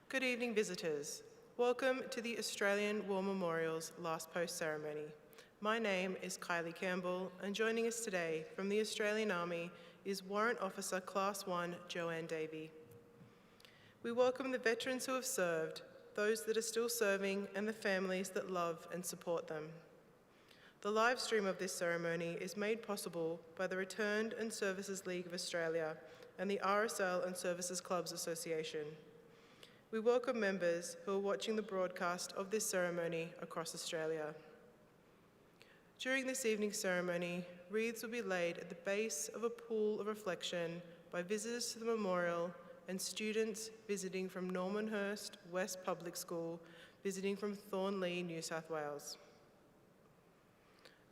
Good evening, visitors. Welcome to the Australian War Memorial's Last Post ceremony. My name is Kylie Campbell, and joining us today from the Australian Army is Warrant Officer Class 1 Joanne Davey. We welcome the veterans who have served, those that are still serving, and the families that love and support them. The live stream of this ceremony is made possible by the Returned and Services League of Australia and the RSL and Services Clubs Association. We welcome members who are watching the broadcast of this ceremony across Australia. During this evening's ceremony, wreaths will be laid at the base of a pool of reflection by visitors to the memorial and students visiting from Normanhurst West Public School, visiting from Thornlea, New South Wales.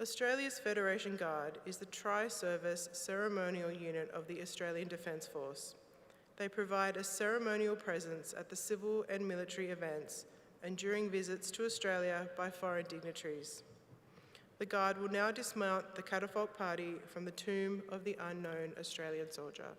Australia's Federation Guard is the tri-service ceremonial unit of the Australian Defence Force. They provide a ceremonial presence at the civil and military events and during visits to Australia by foreign dignitaries. The Guard will now dismount the catafalque party from the tomb of the unknown Australian soldier.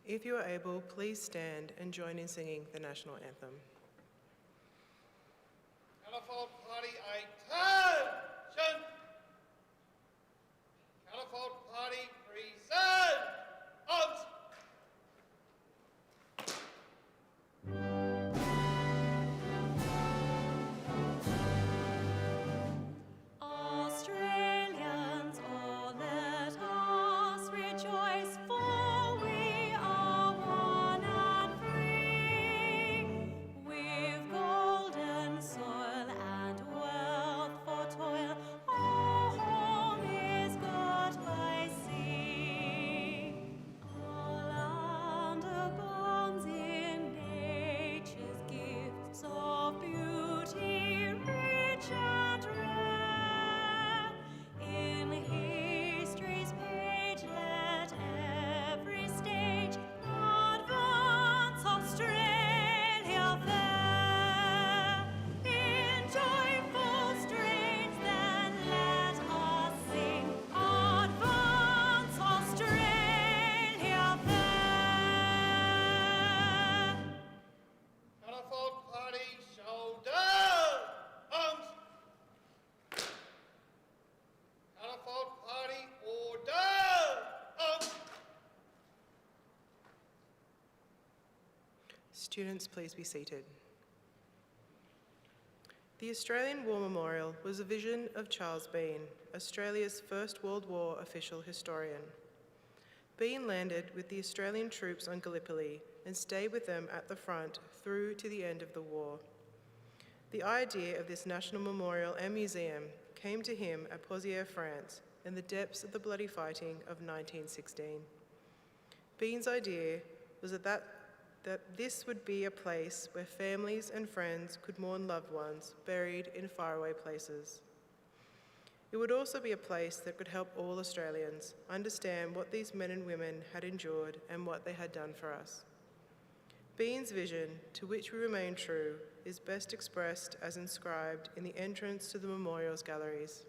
If you are able, please stand and join in singing the national anthem. Catafalque party, attention! Catafalque party, present! Arms! Australians, oh, let us rejoice, for we are one and free. With golden soil and wealth for toil, our home is got by sea. Students, please be seated. The Australian War Memorial was a vision of Charles Bean, Australia's First World War official historian. Bean landed with the Australian troops on Gallipoli and stayed with them at the front through to the end of the war. The idea of this national memorial and museum came to him at Pozières, France, in the depths of the bloody fighting of 1916. Bean's idea was that this would be a place where families and friends could mourn loved ones buried in faraway places. It would also be a place that could help all Australians understand what these men and women had endured and what they had done for us. Bean's vision, to which we remain true, is best expressed as inscribed in the entrance to the memorial's galleries.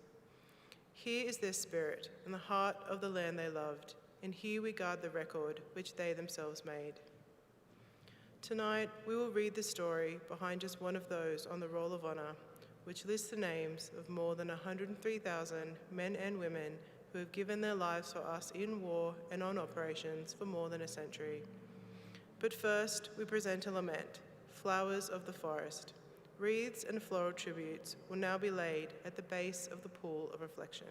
Here is their spirit and the heart of the land they loved, and here we guard the record which they themselves made. Tonight, we will read the story behind just one of those on the Roll of Honour, which lists the names of more than 103,000 men and women who have given their lives for us in war and on operations for more than a century. But first, we present a lament, Flowers of the Forest. Wreaths and floral tributes will now be laid at the base of the pool of reflection.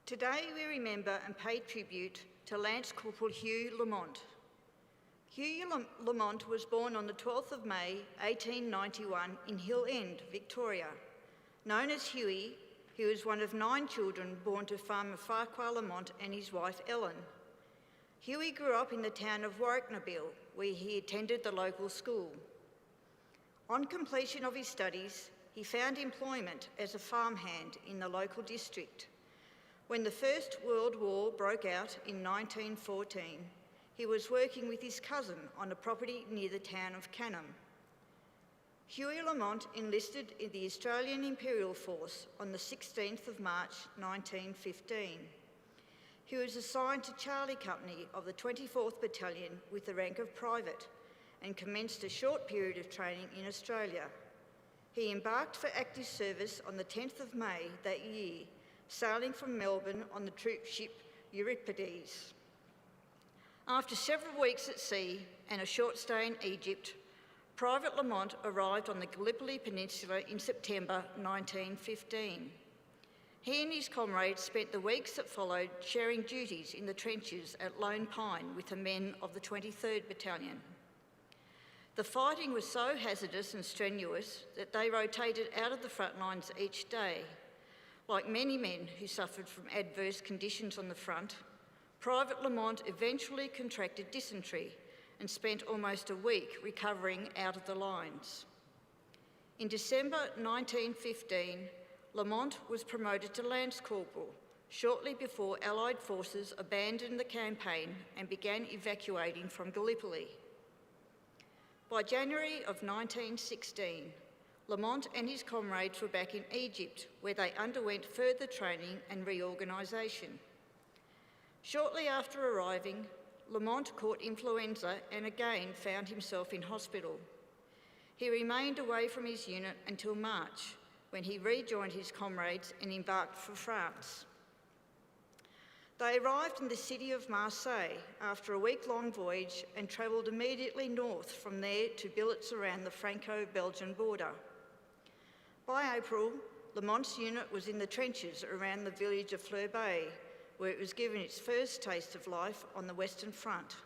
Today we remember and pay tribute to Lance Corporal Hugh Lamont. Hugh Lamont was born on the 12th of May 1891 in Hill End, Victoria. Known as Hughie, he was one of 9 children born to farmer Farquhar Lamont and his wife Ellen. Hughie grew up in the town of Warwicknabil, where he attended the local school. On completion of his studies, he found employment as a farmhand in the local district. When the First World War broke out in 1914, he was working with his cousin on a property near the town of Canham. Hughie Lamont enlisted in the Australian Imperial Force on the 16th of March 1915. He was assigned to Charlie Company of the 24th Battalion with the rank of private and commenced a short period of training in Australia. He embarked for active service on the 10th of May that year, sailing from Melbourne on the troop ship Euripides. After several weeks at sea and a short stay in Egypt, Private Lamont arrived on the Gallipoli Peninsula in September 1915. He and his comrades spent the weeks that followed sharing duties in the trenches at Lone Pine with the men of the 23rd Battalion. The fighting was so hazardous and strenuous that they rotated out of the front lines each day. Like many men who suffered from adverse conditions on the front, Private Lamont eventually contracted dysentery and spent almost a week recovering out of the lines. In December 1915, Lamont was promoted to Lance Corporal, shortly before Allied forces abandoned the campaign and began evacuating from Gallipoli. By January of 1916, Lamont and his comrades were back in Egypt, where they underwent further training and reorganisation. Shortly after arriving, Lamont caught influenza and again found himself in hospital. He remained away from his unit until March, when he rejoined his comrades and embarked for France. They arrived in the city of Marseille after a week-long voyage and travelled immediately north from there to billets around the Franco-Belgian border. By April, Lamont's unit was in the trenches around the village of Fleurbaix, where it was given its first taste of life on the Western Front.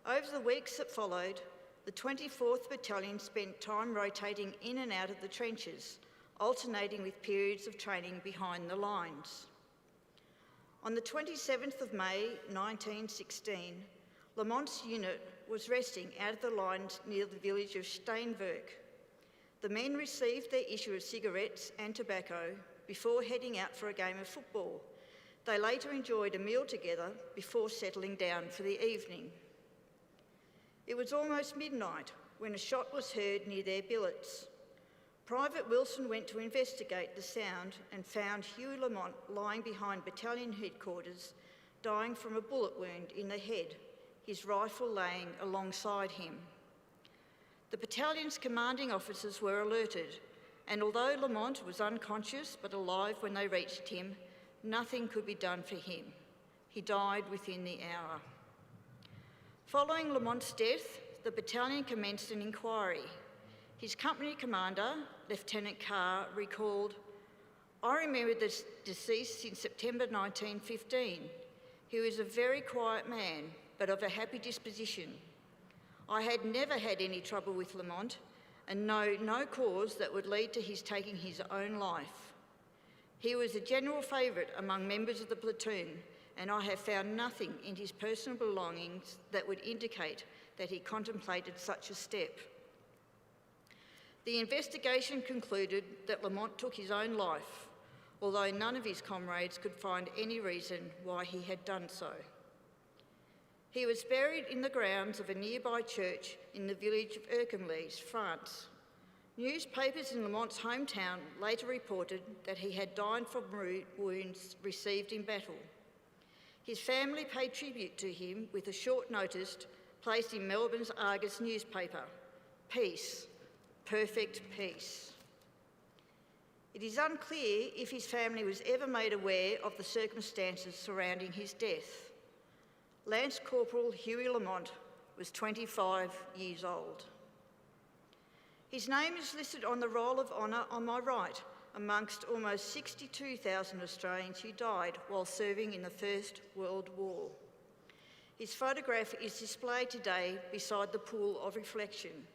Over the weeks that followed, the 24th Battalion spent time rotating in and out of the trenches, alternating with periods of training behind the lines. On the 27th of May 1916, Lamont's unit was resting out of the lines near the village of Steenwerk. The men received their issue of cigarettes and tobacco before heading out for a game of football. They later enjoyed a meal together before settling down for the evening. It was almost midnight when a shot was heard near their billets. Private Wilson went to investigate the sound and found Hugh Lamont lying behind battalion headquarters, dying from a bullet wound in the head, his rifle laying alongside him. The battalion's commanding officers were alerted, and although Lamont was unconscious but alive when they reached him, nothing could be done for him. He died within the hour. Following Lamont's death, the battalion commenced an inquiry. His company commander, Lieutenant Carr, recalled, "I remember the deceased since September 1915. He was a very quiet man, but of a happy disposition. I had never had any trouble with Lamont and know no cause that would lead to his taking his own life. He was a general favourite among members of the platoon, and I have found nothing in his personal belongings that would indicate that he contemplated such a step." The investigation concluded that Lamont took his own life, although none of his comrades could find any reason why he had done so. He was buried in the grounds of a nearby church in the village of Erquemelles, France. Newspapers in Lamont's hometown later reported that he had died from wounds received in battle. His family paid tribute to him with a short notice placed in Melbourne's Argus newspaper, "Peace, perfect peace." It is unclear if his family was ever made aware of the circumstances surrounding his death. Lance Corporal Hugh Lamont was 25 years old. His name is listed on the Roll of Honour on my right, amongst almost 62,000 Australians who died while serving in the First World War. His photograph is displayed today beside the pool of reflection.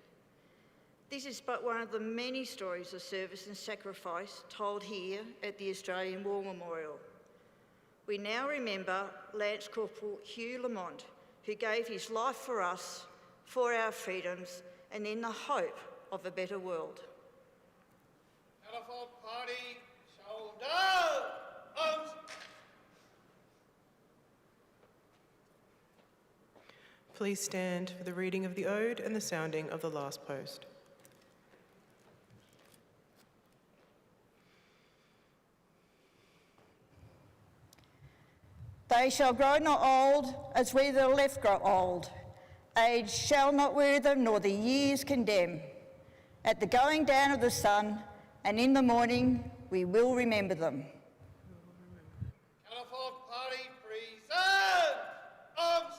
This is but one of the many stories of service and sacrifice told here at the Australian War Memorial. We now remember Lance Corporal Hugh Lamont, who gave his life for us, for our freedoms, and in the hope of a better world. Elephant Party, shoulder, arms. Please stand for the reading of the ode and the sounding of the last post. They shall grow not old as we that are left grow old. Age shall not weary them, nor the years condemn. At the going down of the sun and in the morning we will remember them. Elephant Party, present, arms.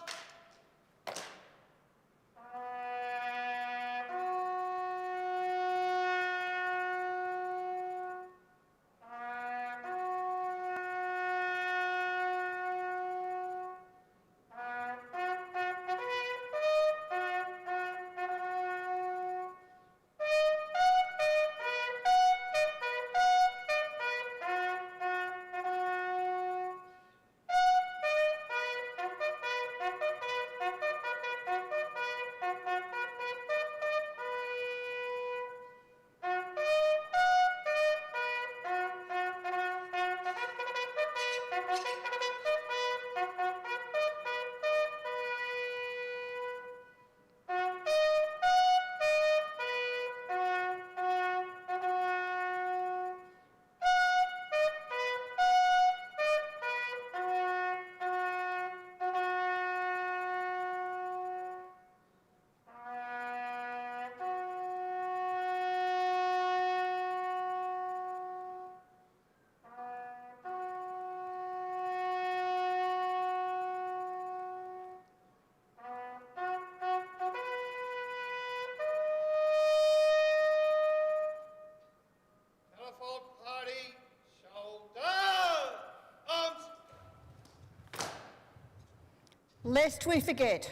Lest we forget.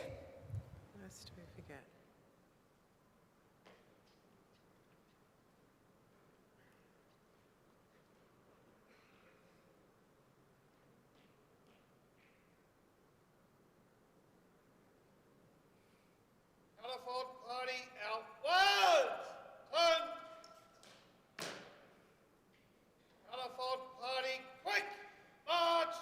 Lest we forget. Colourful party outwards! Turn! Colourful party, quick! March!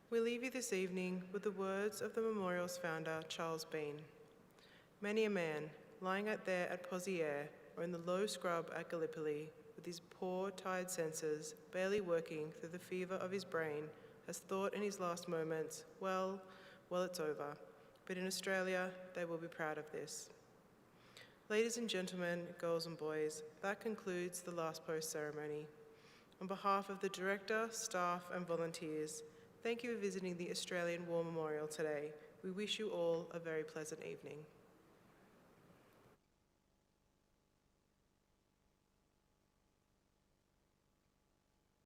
We leave you this evening with the words of the memorial's founder, Charles Bean. Many a man, lying out there at Pozières or in the low scrub at Gallipoli, with his poor, tired senses barely working through the fever of his brain, has thought in his last moments, well, it's over. But in Australia, they will be proud of this. Ladies and gentlemen, girls and boys, that concludes the last post ceremony. On behalf of the director, staff and volunteers, thank you for visiting the Australian War Memorial today. We wish you all a very pleasant evening.